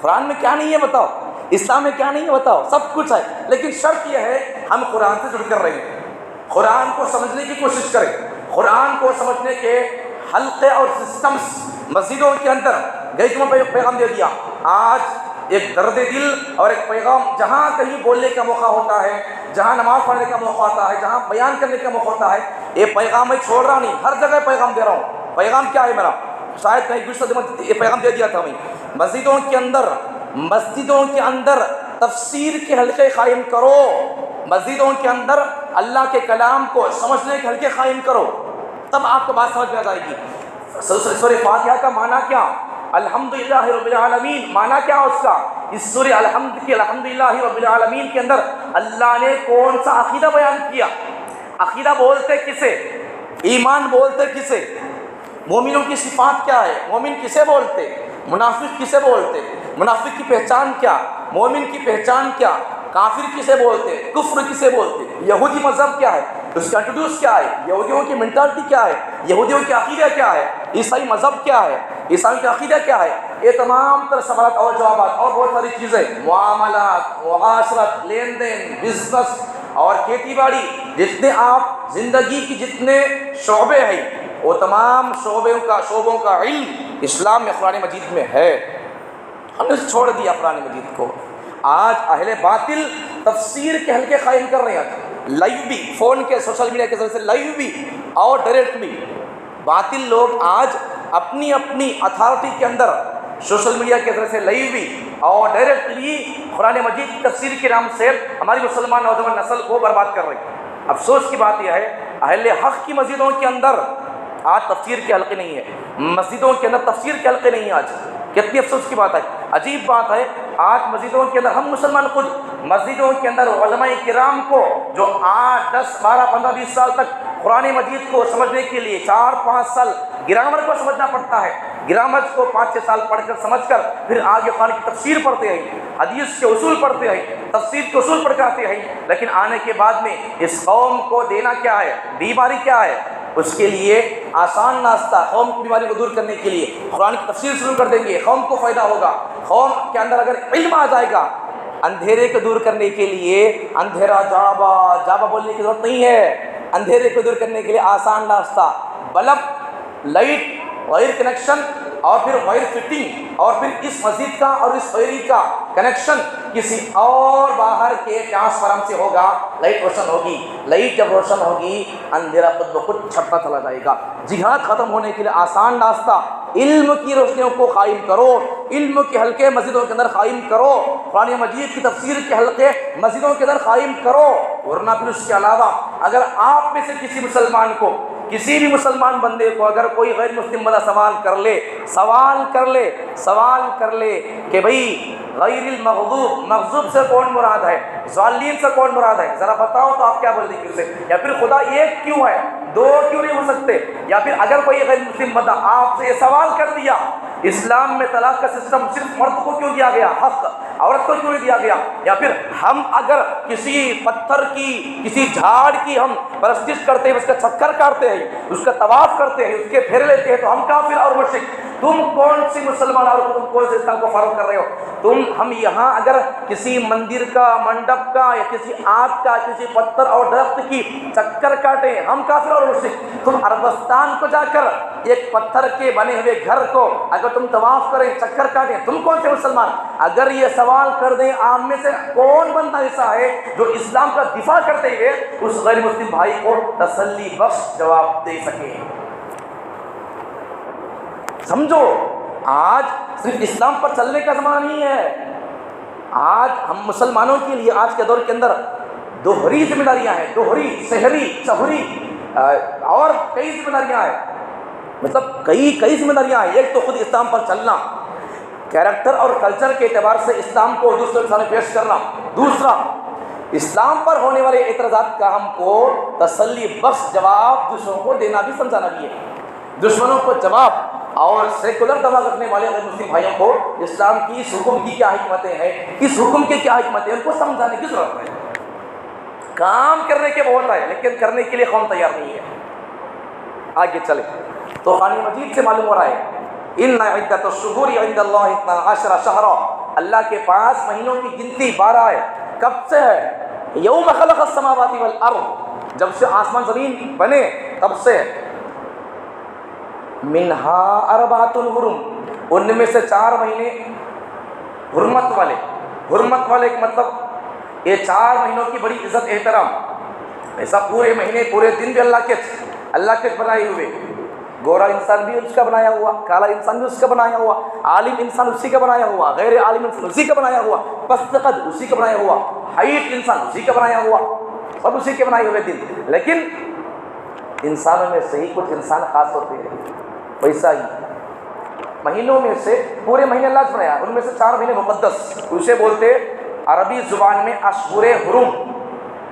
[SPEAKER 1] قرآن میں کیا نہیں ہے بتاؤ، اسلام میں کیا نہیں ہے بتاؤ، سب کچھ ہے. لیکن شرط یہ ہے ہم قرآن سے جڑ کر رہے ہیں، قرآن کو سمجھنے کی کوشش کریں. قرآن کو سمجھنے کے حلقے اور سسٹمز مسجدوں کے اندر گئے پہ پیغام دے دیا. آج ایک درد دل اور ایک پیغام جہاں کہیں بولنے کا موقع ہوتا ہے، جہاں نماز پڑھنے کا موقع ہوتا ہے، جہاں بیان کرنے کا موقع ہوتا ہے، یہ پیغام میں چھوڑ رہا نہیں، ہر جگہ پیغام دے رہا ہوں. پیغام کیا ہے میرا؟ شاید کہیں گزشتہ یہ پیغام دے دیا تھا میں. مسجدوں کے اندر تفسیر کے حلقے قائم کرو. مسجدوں کے اندر اللہ کے کلام کو سمجھنے کے حلقے قائم کرو، تب آپ کو بات سمجھ میں آ جائے گی. سورہ فاتحہ کا معنی کیا؟ الحمدللہ رب العالمین. معنی کیا اس کا؟ اس سورہ الحمدللہ رب العالمین کے اندر اللہ نے کون سا عقیدہ بیان کیا؟ عقیدہ بولتے کسے؟ ایمان بولتے کسے؟ مومنوں کی صفات کیا ہے؟ مومن کسے بولتے؟ منافق کسے بولتے؟ منافق کی پہچان کیا؟ مومن کی پہچان کیا؟ کافر کسے بولتے؟ کفر کسے بولتے؟ یہودی مذہب کیا ہے؟ اس کا انٹروڈیوس کیا ہے؟ یہودیوں کی مینٹالٹی کیا ہے؟ یہودیوں کی عقیدہ کیا ہے؟ عیسائی مذہب کیا ہے؟ عیسائی کا عقیدہ کیا ہے؟ یہ تمام تر سوالات اور جوابات اور بہت ساری چیزیں، معاملات، معاشرت، لین دین، بزنس اور کھیتی باڑی، جتنے آپ زندگی کی جتنے شعبے ہیں وہ تمام شعبوں کا علم اسلام میں قرآن مجید میں ہے. ہم نے چھوڑ دیا قرآن مجید کو. آج اہل باطل تفسیر کے حلقے قائم کر رہے ہیں، لائیو بھی، فون کے سوشل میڈیا کے ذریعے سے لائیو بھی اور ڈائریکٹ بھی. باطل لوگ آج اپنی اتھارٹی کے اندر سوشل میڈیا کے ذریعے سے لائیو بھی اور ڈائریکٹلی قرآن مجید کی تفسیر کے نام سے ہماری مسلمان نوجوان نسل کو برباد کر رہی ہے. افسوس کی بات یہ ہے اہل حق کی مسجدوں کے اندر آج تفسیر کے حلقے نہیں ہے، مسجدوں کے اندر تفسیر کے حلقے نہیں ہیں. آج کتنی افسوس کی بات ہے، عجیب بات ہے. آج مسجدوں کے اندر ہم مسلمان خود مسجدوں کے اندر علماء کرام کو جو 8 10 12 15 20 سال تک قرآن مجید کو سمجھنے کے لیے 4-5 سال گرامر کو سمجھنا پڑتا ہے، گرامر کو 5-6 سال پڑھ کر سمجھ کر پھر آگے قرآن کی تفسیر پڑھتے ہیں، حدیث کے اصول پڑھتے ہیں، تفسیر کے اصول پڑھ کر ہیں. لیکن آنے کے بعد میں اس قوم کو دینا کیا ہے، بیماری کیا ہے؟ اس کے لیے آسان ناستہ قوم کی بیماری کو دور کرنے کے لیے قرآن کی تفسیر شروع کر دیں گے، قوم کو فائدہ ہوگا. قوم کے اندر اگر علم آ جائے گا، اندھیرے کو دور کرنے کے لیے اندھیرا جابا بولنے کی ضرورت نہیں ہے. اندھیرے کو دور کرنے کے لیے آسان راستہ، بلب، لائٹ، وائر کنیکشن اور پھر وائر فٹنگ اور پھر اس مسجد کا اور اس وائری کا کنیکشن کسی اور باہر کے ٹرانسفارم سے ہوگا. لائٹ روشن ہوگی، لائٹ جب روشن ہوگی اندھیرا خود بخود چھپتا چلا جائے گا. جہاد ختم ہونے کے لیے آسان راستہ، علم کی روشنیوں کو قائم کرو، علم کے حلقے مسجدوں کے اندر قائم کرو، قرآن مجید کی تفسیر کے حلقے مسجدوں کے اندر قائم کرو. ورنہ پھر اس کے علاوہ اگر آپ میں سے کسی مسلمان کو، کسی بھی مسلمان بندے کو اگر کوئی غیر مسلم بندہ سوال کر لے کہ بھئی غیر المغضوب، مغضوب سے کون مراد ہے، ضالین سے کون مراد ہے، ذرا بتاؤ، تو آپ کیا بول دیں گے اسے؟ یا پھر خدا ایک کیوں ہے، 2 کیوں نہیں ہو سکتے؟ یا پھر اگر کوئی غیر مسلم بندہ آپ سے یہ سوال کر دیا اسلام میں طلاق کا سسٹم صرف مرد کو کیوں دیا گیا، حق عورت کو کیوں نہیں دیا گیا؟ یا پھر ہم اگر کسی پتھر کی، کسی جھاڑ کی ہم پرستش کرتے ہیں، اس کا چکر کاٹتے ہیں، اس کا طواف کرتے ہیں، اس کے پھیر لیتے ہیں، تو ہم کافر اور مشرک. تم کون سی مسلمان اور تم کون سے اسلام کو فروغ کر رہے ہو؟ ہم یہاں اگر کسی مندر کا، منڈپ کا یا کسی آگ کا، کسی پتھر اور درخت کی چکر کاٹیں، ہم کافر اور مشرک. تم عربستان کو جا کر ایک پتھر کے بنے ہوئے گھر کو اگر تم طواف کریں، چکر کاٹیں، تم کون سے مسلمان؟ اگر یہ سوال کر دیں عام میں سے کون بندہ ایسا ہے جو اسلام کا دفاع کرتے ہوئے اس غیر مسلم بھائی کو تسلی بخش جواب دے سکے؟ سمجھو، آج صرف اسلام پر چلنے کا زمانہ نہیں ہے. آج ہم مسلمانوں کے لیے آج کے دور کے اندر دوہری ذمہ داریاں ہیں، دوہری، سحری، چہری اور کئی ذمہ داریاں ہیں. مطلب کئی ذمہ داریاں ہیں. ایک تو خود اسلام پر چلنا، کیریکٹر اور کلچر کے اعتبار سے اسلام کو دوسروں کے سامنے پیش کرنا. دوسرا، اسلام پر ہونے والے اعتراضات کا ہم کو تسلی بخش جواب دوسروں کو دینا بھی، سمجھانا بھی ہے. دشمنوں کو جواب اور سیکولر دماغ رکھنے والے غیر مسلم بھائیوں کو اسلام کی اس حکم کی کیا حکمتیں ہیں، اس حکم کی کیا حکمتیں ہیں، ان کو سمجھانے کی ضرورت ہے. کام کرنے کے بہت ہے لیکن کرنے کے لیے قوم تیار نہیں ہے. آگے چلے تو قرآن مجید سے معلوم ہو رہا ہے ان عدت الشہور عند اللہ 12 شہرا، اللہ کے پاس مہینوں کی گنتی 12 ہے. کب سے ہے؟ یوم خلق السماوات والارض، جب سے آسمان زمین بنے تب سے. منہا اربعۃ حرم، ان میں سے 4 مہینے حرمت والے. حرمت والے کا مطلب یہ 4 مہینوں کی بڑی عزت احترام. ایسا پورے مہینے پورے دن بھی اللہ کے بنائے ہوئے. گورا انسان بھی اس کا بنایا ہوا، کالا انسان بھی اس کا بنایا ہوا، عالم انسان اسی کا بنایا ہوا، غیر عالم انسان اسی کا بنایا ہوا، پست قد اسی کا بنایا ہوا، ہائٹ انسان اسی کا بنایا ہوا، سب اسی کے بنائے ہوئے دن. لیکن انسانوں میں سے ہی کچھ انسان خاص ہوتے ہیں. ویسا ہی مہینوں میں سے پورے مہینے اللہ نے بنایا، ان میں سے 4 مہینے مقدس، اسے بولتے عربی زبان میں اشہر حرم.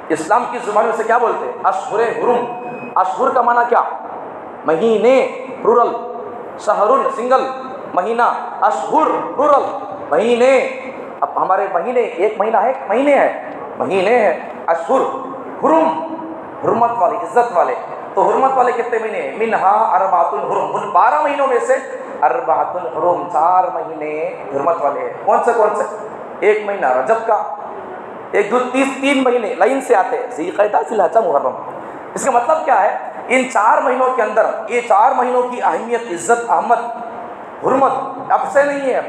[SPEAKER 1] اسلام کی زبان میں سے کیا بولتے ہیں؟ اشہر حرم. اشہر کا معنی کیا؟ مہینے، پلورل، شہرن سنگل، مہینہ، اشہر پلورل، مہینے. اب ہمارے مہینے ایک مہینہ ہے، مہینے ہیں. اشہر حرم، حرمت والے، عزت والے. تو حرمت والے کتنے مہینے ہیں؟ منہا اربعۃ حرم، ان 12 مہینوں میں سے اربعۃ حرم 4 مہینے حرمت والے ہیں. کون سے؟ ایک مہینہ رجب کا، ایک دو تین مہینے لائن سے آتے ہیں، ذی القعدہ، ذی الحجہ، محرم۔ اس کا مطلب کیا ہے؟ ان 4 مہینوں کے اندر، یہ 4 مہینوں کی اہمیت، عزت، احمد، حرمت اب سے نہیں ہے،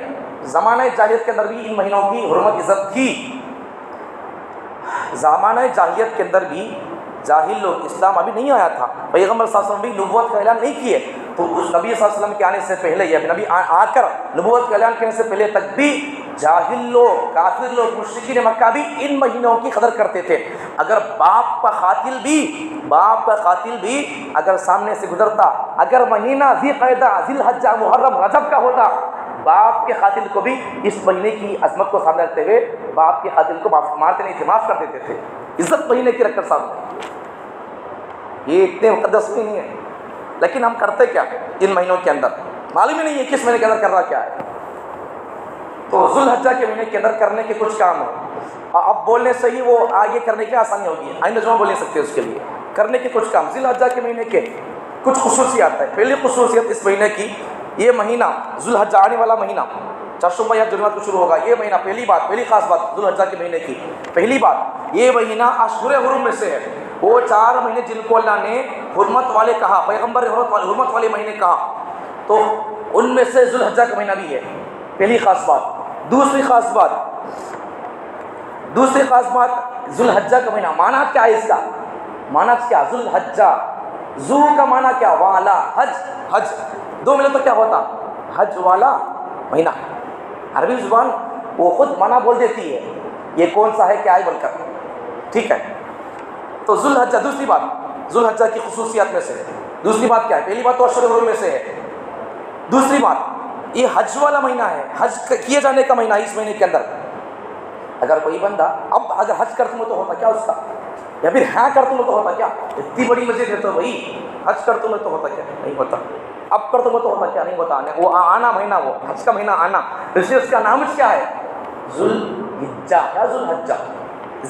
[SPEAKER 1] زمانہ جاہلیت کے اندر بھی ان مہینوں کی حرمت عزت تھی۔ زمانہ جاہلیت کے اندر بھی جاہل لوگ، اسلام ابھی نہیں آیا تھا، پیغمبر صلی اللہ علیہ وسلم بھی نبوت کا اعلان نہیں کیے، تو اس نبی صلی اللہ علیہ وسلم کے آنے سے پہلے یا نبی آ کر نبوت کا اعلان کرنے سے پہلے تک بھی جاہل لوگ، کافر لوگ، مشرکین مکہ بھی ان مہینوں کی قدر کرتے تھے۔ اگر باپ کا قاتل بھی اگر سامنے سے گزرتا، اگر مہینہ ذی القعدہ، ذی الحجہ، محرم، رجب کا ہوتا، باپ کے قاتل کو بھی اس مہینے کی عظمت کو سامنے رکھتے ہوئے باپ کے قاتل کو مارتے نہیں تھے، معاف کر دیتے تھے، عزت مہینے کی رکھ کر سامنے۔ یہ اتنے مقدس بھی نہیں ہے، لیکن ہم کرتے کیا ان مہینوں کے اندر؟ معلوم ہی نہیں ہے کس مہینے کے اندر کر رہا کیا ہے۔ تو ذو الحجہ کے مہینے کے اندر کرنے کے کچھ کام ہیں، اب بولنے سے ہی وہ آگے کرنے کی آسانی ہوگی، آئندہ جمعہ بول نہیں سکتے اس کے لیے۔ کرنے کے کچھ کام، ذو الحجہ کے مہینے کے کچھ خصوصیات ہیں۔ پہلی خصوصیت اس مہینے کی، یہ مہینہ ذو الحجہ آنے والا مہینہ چاشومہ یا جنوری کو شروع ہوگا، یہ مہینہ پہلی خاص بات ذو الحجہ کے مہینے کی، پہلی بات یہ مہینہ اشہر حرم میں سے ہے۔ وہ 4 مہینے جن کو اللہ نے حرمت والے کہا، پیغمبر حرمت والے مہینے کہا، تو ان میں سے ذو الحجہ کا مہینہ بھی ہے، پہلی خاص بات۔ دوسری خاص بات ذو الحجہ کا مہینہ، معنی کیا ہے اس کا؟ معنی کیا؟ ذو الحجہ، ذو کا معنی کیا؟ والا، حج 2 ملے تو کیا ہوتا؟ حج والا مہینہ۔ عربی زبان وہ خود معنی بول دیتی ہے یہ کون سا ہے کیا ہے بول کر، ٹھیک ہے؟ تو ذو الحجہ، دوسری بات ذو الحجہ کی خصوصیات میں سے دوسری بات کیا ہے؟ پہلی بات تو اشہر حرم میں سے ہے، دوسری بات یہ حج والا مہینہ ہے، حج کیے جانے کا مہینہ ہے۔ اس مہینے کے اندر اگر کوئی بندہ اگر حج کر تم تو ہوتا کیا اس کا، یا پھر ہاں کر تم تو ہوتا کیا؟ اتنی بڑی مسجد ہے تو بھائی حج کر تم تو ہوتا کیا؟ نہیں ہوتا۔ اب کر تم تو ہوتا کیا؟ نہیں ہوتا۔ وہ آنا مہینہ، وہ حج کا مہینہ آنا، اس لیے اس کا نام کیا ہے؟ ذو الحجہ یا ذو الحجہ،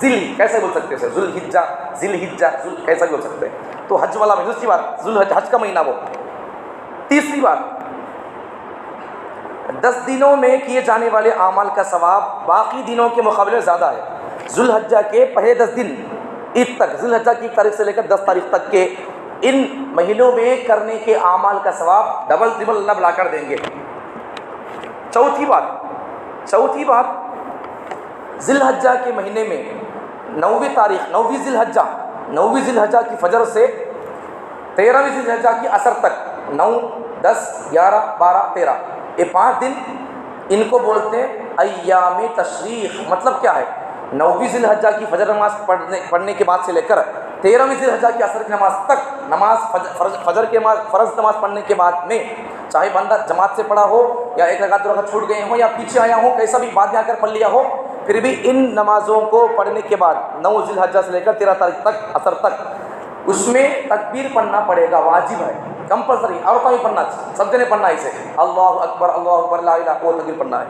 [SPEAKER 1] ذل کیسے بول سکتے ہیں؟ ذو الحجہ، ذی الحجہ، کیسا بھی بول سکتے ہیں؟ تو حج والا مہینہ، دوسری بات ذو الحجہ، حج کا مہینہ وہ۔ تیسری بات 10 دنوں میں کیے جانے والے اعمال کا ثواب باقی دنوں کے مقابلے زیادہ ہے۔ ذو الحجہ کے پہلے 10 دن عید تک، ذو الحجہ کی 1 تاریخ سے لے کر 10 تاریخ تک کے ان مہینوں میں کرنے کے اعمال کا ثواب ڈبل ٹربل اللہ بلا کر دیں گے۔ چوتھی بات ذی الحجہ کے مہینے میں 9ویں ذی الحجہ کی فجر سے 13ویں ذی الحجہ کی عصر تک، 9، 10، 11، 12، 13، یہ 5 دن ان کو بولتے ہیں ایام تشریق۔ مطلب کیا ہے؟ 9ویں ذی الحجہ کی فجر نماز پڑھنے کے بعد سے لے کر 13ویں ذی الحجہ کی عصر کی نماز تک، فجر کے فرض نماز پڑھنے کے بعد میں چاہے بندہ جماعت سے پڑھا ہو یا 1 رکعت 2 رکعت چھوٹ گئے ہوں یا پیچھے آیا ہو، کیسا بھی بعد میں آ کر پڑھ لیا ہو، پھر بھی ان نمازوں کو پڑھنے کے بعد 9 ذی الحجہ سے لے کر 13 تاریخ تک عصر تک اس میں تکبیر پڑھنا پڑے گا، واجب ہے، کمپلسری، عورتوں بھی پڑھنا، سب نے پڑھنا ہے اسے، اللہ اکبر لا الہ، وہ تکبیر پڑھنا ہے۔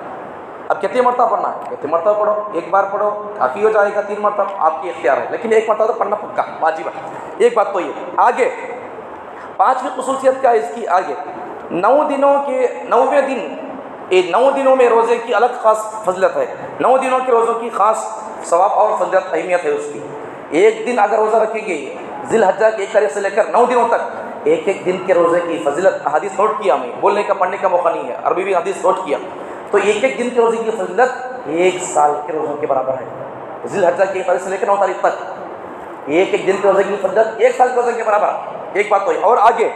[SPEAKER 1] اب کتنی مرتبہ پڑھنا ہے؟ کتنی مرتبہ پڑھو، 1 بار پڑھو کافی ہو جائے گا، 3 مرتبہ آپ کی اختیار ہے، لیکن 1 مرتبہ تو پڑھنا پکا واجب ہے۔ ایک بات تو یہ۔ آگے 5ویں خصوصیت کیا ہے اس کی؟ آگے 9 دنوں کے 9ویں دن، 9 دنوں میں روزے کی الگ خاص فضیلت ہے، 9 دنوں کے روزوں کی خاص ثواب اور فضیلت، اہمیت ہے اس کی۔ ایک دن اگر روزہ رکھے گی ذی الحجہ کی 1 تاریخ سے لے کر 9 دنوں تک، ایک دن کے روزے کی فضیلت، حدیث نوٹ کیا، میں بولنے کا پڑھنے کا موقع نہیں ہے، عربی بھی حدیث نوٹ کیا، تو ایک دن کے روزے کی فضیلت 1 سال کے روزوں کے برابر ہے۔ ذی الحجہ کی 1 تاریخ سے لے کر 9 تاریخ تک ایک دن کے روزے کی فضیلت 1 سال کے روزے کے برابر، ایک بات تو ہے۔ اور آگے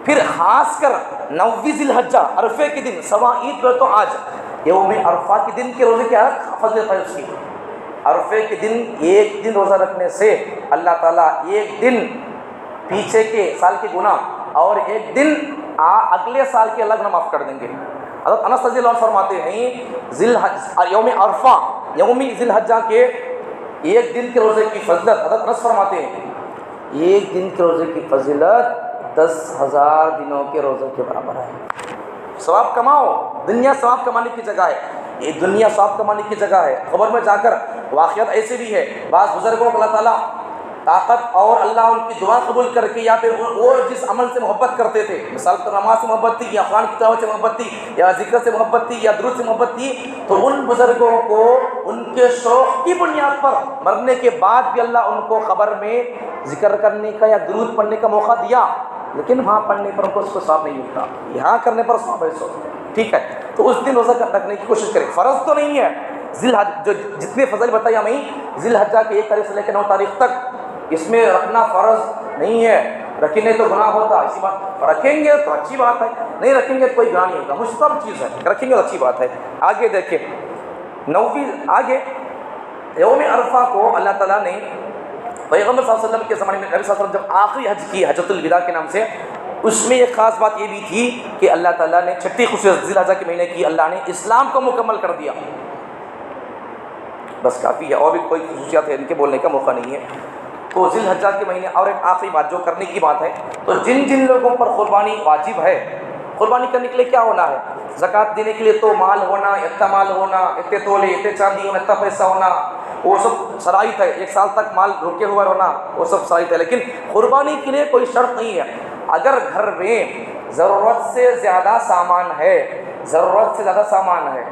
[SPEAKER 1] پھر خاص کر 9ویں ذی الحجہ عرفے کے دن، سوا عید پر تو آج یوم عرفہ کے دن کے روزے کی فضیلت ہے اس کی۔ عرفے کے دن 1 دن روزہ رکھنے سے اللہ تعالیٰ 1 دن پیچھے کے سال کے گناہ اور 1 دن اگلے سال کے اللہ گناہ معاف کر دیں گے۔ حضرت انس رضی اللہ عنہ فرماتے ہیں یوم عرفہ، یوم ذی الحجہ کے 1 دن کے روزے کی فضیلت، حضرت انس فرماتے ہیں 1 دن کے روزے کی فضیلت 10,000 دنوں کے روزے کے برابر ہے۔ ثواب کماؤ، دنیا ثواب کمانے کی جگہ ہے، یہ دنیا ثواب کمانے کی جگہ ہے۔ خبر میں جا کر واقعات ایسے بھی ہے، بعض بزرگوں کو اللہ تعالیٰ طاقت اور اللہ ان کی دعا قبول کر کے، یا پھر وہ جس عمل سے محبت کرتے تھے، مثال پر نماز سے محبت تھی، یا قرآن کی تلاوت سے محبت تھی، یا ذکر سے محبت تھی، یا درود سے محبت تھی، تو ان بزرگوں کو ان کے شوق کی بنیاد پر مرنے کے بعد بھی اللہ ان کو قبر میں ذکر کرنے کا یا درود پڑھنے کا موقع دیا، لیکن وہاں پڑھنے پر ان کو اس کو ثواب نہیں ملتا، یہاں کرنے پر ثواب ہے سو. ٹھیک ہے، تو اس دن روزہ رکھنے کی کوشش کریں. فرض تو نہیں ہے، ذی الحجہ جو جتنے فضل بتایا میں، ذی الحجہ کے 1 تاریخ سے لے کے 9 تاریخ تک اس میں رکھنا فرض نہیں ہے. رکھیں گے تو گناہ ہوتا، اسی بات رکھیں گے تو اچھی بات ہے، نہیں رکھیں گے تو کوئی گناہ نہیں ہوگا، مستحب چیز ہے، رکھیں گے تو اچھی بات ہے. آگے دیکھیں 9ویں، آگے یوم عرفہ کو اللہ تعالیٰ نے پیغمبر صلی اللہ علیہ وسلم کے زمانے میں، نبی صلی اللہ علیہ وسلم جب آخری حج کی، حجۃ الوداع کے نام سے، اس میں ایک خاص بات یہ بھی تھی کہ اللہ تعالیٰ نے 6ٹھی خصوصیت ذی الحجہ کے مہینے کی، اللہ نے اسلام کو مکمل کر دیا. بس کافی ہے، اور بھی کوئی خصوصیات ہے ان کے بولنے کا موقع نہیں ہے. تو ذی الحجہ کے مہینے. اور ایک آخری بات جو کرنے کی بات ہے، تو جن جن لوگوں پر قربانی واجب ہے، قربانی کرنے کے لیے کیا ہونا ہے؟ زکوٰۃ دینے کے لیے تو مال ہونا، اتنا مال ہونا، اتنے تولے، اتنے چاندی ہونا، اتنا پیسہ ہونا، وہ سب شرائط ہے. 1 سال تک مال رکے ہوا ہونا، وہ سب شرائط ہے. لیکن قربانی کے لیے کوئی شرط نہیں ہے. اگر گھر میں ضرورت سے زیادہ سامان ہے، ضرورت سے زیادہ سامان ہے،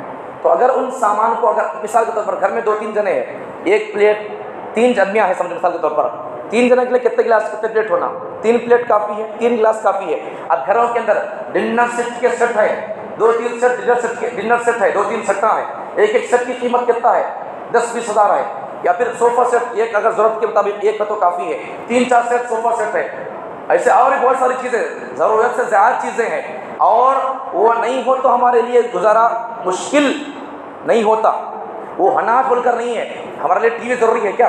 [SPEAKER 1] تو اگر ان سامان کو، اگر مثال کے طور پر گھر میں 2-3 جنے ہیں، ایک پلیٹ 3 جنمیاں ہیں سمجھو مثال کے طور پر، 3 جنے کے لیے کتنے گلاس، کتنے پلیٹ ہونا؟ 3 پلیٹ کافی ہے، 3 گلاس کافی ہے. اب گھروں کے اندر ڈنر سیٹ کے سیٹ ہے، 2-3 سیٹ ڈنر سیٹ ہے، 2-3 سیٹاں ہیں. ایک سیٹ کی قیمت کتنا ہے؟ 10-20 ہزار ہے. یا پھر صوفہ سیٹ ایک، اگر ضرورت کے مطابق ایک ہے تو کافی ہے. 3-4 سیٹ صوفہ سیٹ ہے. ایسے اور بھی بہت ساری چیزیں، ضرورت سے زیادہ چیزیں ہیں، اور وہ نہیں ہو تو ہمارے لیے گزارا مشکل نہیں ہوتا. وہ حناج بول کر نہیں ہے، ہمارے لیے ٹی وی ضروری ہے کیا؟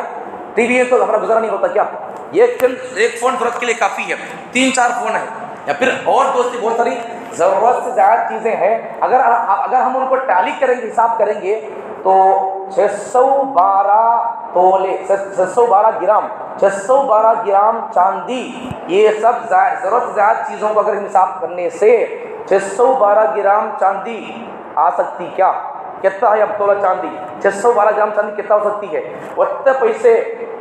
[SPEAKER 1] ٹی وی ہے تو ہمارا گزارا نہیں ہوتا کیا؟ ایک فون ضرورت کے لیے کافی ہے، 3-4 فون ہے، یا پھر اور دوسری بہت ساری ضرورت سے زیادہ چیزیں ہیں. اگر ہم ان کو ٹیلی کریں گے، حساب کریں گے، تو 612 تولے، 612 گرام، 612 گرام چاندی، یہ سب ضرورت سے زیادہ چیزوں کو اگر حساب کرنے سے 612 گرام چاندی آ سکتی کیا؟ کتنا ہے اب تولہ چاندی؟ 612 گرام چاندی کتنا ہو سکتی ہے؟ اتنے پیسے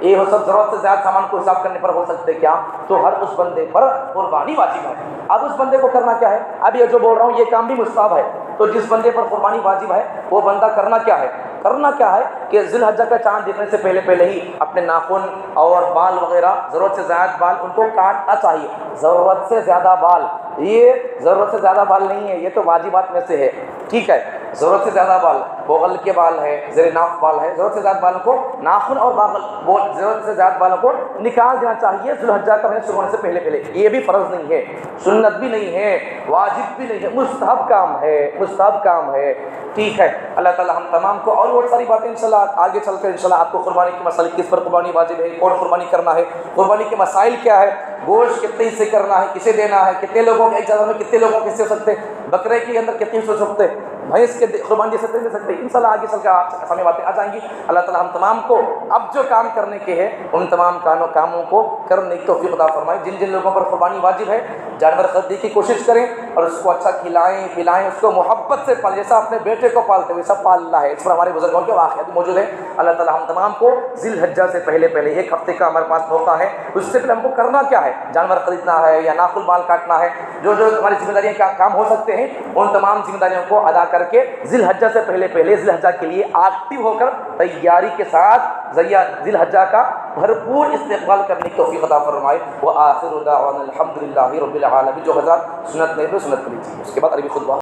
[SPEAKER 1] یہ ہو سب ضرورت سے زیادہ سامان کو حساب کرنے پر ہو سکتے کیا؟ تو ہر اس بندے پر قربانی واجب ہے. اب اس بندے کو کرنا کیا ہے؟ اب یہ جو بول رہا ہوں یہ کام بھی مستحب ہے. تو جس بندے پر قربانی واجب ہے وہ بندہ کرنا کیا ہے؟ کرنا کیا ہے کہ ذی الحجہ کا چاند دیکھنے سے پہلے ہی اپنے ناخن اور بال وغیرہ، ضرورت سے زیادہ بال ان کو کاٹنا چاہیے. ضرورت سے زیادہ بال، یہ ضرورت سے زیادہ بال نہیں ہے، یہ تو واجبات میں سے ہے. ٹھیک ہے، ضرورت سے زیادہ بال، بغل کے بال ہے، زیر ناف بال ہے، ضرورت سے زیادہ بالوں کو، ناخن اور ضرورت سے زیادہ بالوں کو نکال دینا چاہیے ذی الحجہ کا مہینہ شروع ہونے سے پہلے. یہ بھی فرض نہیں ہے، سنت بھی نہیں ہے، واجب بھی نہیں ہے، مستحب کام ہے، مستحب کام ہے. ٹھیک ہے، اللہ تعالیٰ ہم تمام کو، اور بہت ساری باتیں انشاءاللہ آگے چل کر انشاءاللہ آپ کو قربانی کے مسائل، کس پر قربانی واجب ہے، کون قربانی کرنا ہے، قربانی کے مسائل کیا ہے، گوشت کتنے حصے کرنا ہے، کسے دینا ہے، کتنے لوگوں کے ایک جگہ میں کتنے لوگوں کے حصے ہو سکتے، بکرے کے اندر کتنے حصے ہو سکتے، بھینس کے قربانی دے سکتے. انشاءاللہ آگے چل کر آپ سامنے باتیں آ جائیں گی. اللہ تعالیٰ ہم تمام کو اب جو کام کرنے کے ہیں ان تمام کاموں کو کرنے کی توفیق عطا فرمائے. جن جن لوگوں پر قربانی واجب ہے جانور خریدنے کی کوشش کریں اور اس کو اچھا کھلائیں پلائیں، اس کو محبت سے پالیں، جیسا اپنے بیٹے کو پالتے ہوئے سب پالنا ہے. اس پر ہمارے بزرگوں کے واقعات موجود ہیں. اللہ تعالیٰ ہم تمام کو ذی الحجہ سے پہلے 1 ہفتے کا ہمارے پاس موقع ہے، اس سے پہلے ہم کو کرنا کیا ہے؟ جانور خریدنا ہے یا ناخن بال کاٹنا ہے، جو ہماری ذمہ داریاں کا کام ہو سکتے ہیں ان تمام ذمہ داریوں کو ادا کر کے ذی الحجہ سے پہلے ذی الحجہ کے لیے ایکٹیو ہو کر تیاری کے ساتھ ذی الحجہ کا بھرپور استقبال کرنے کی توفیق عطا فرمائے. وآخر دعوانا الحمدللہ رب العالمین. جو حضرات سنت نہیں تو سنت پڑھی تھی، اس کے بعد عربی خطبہ.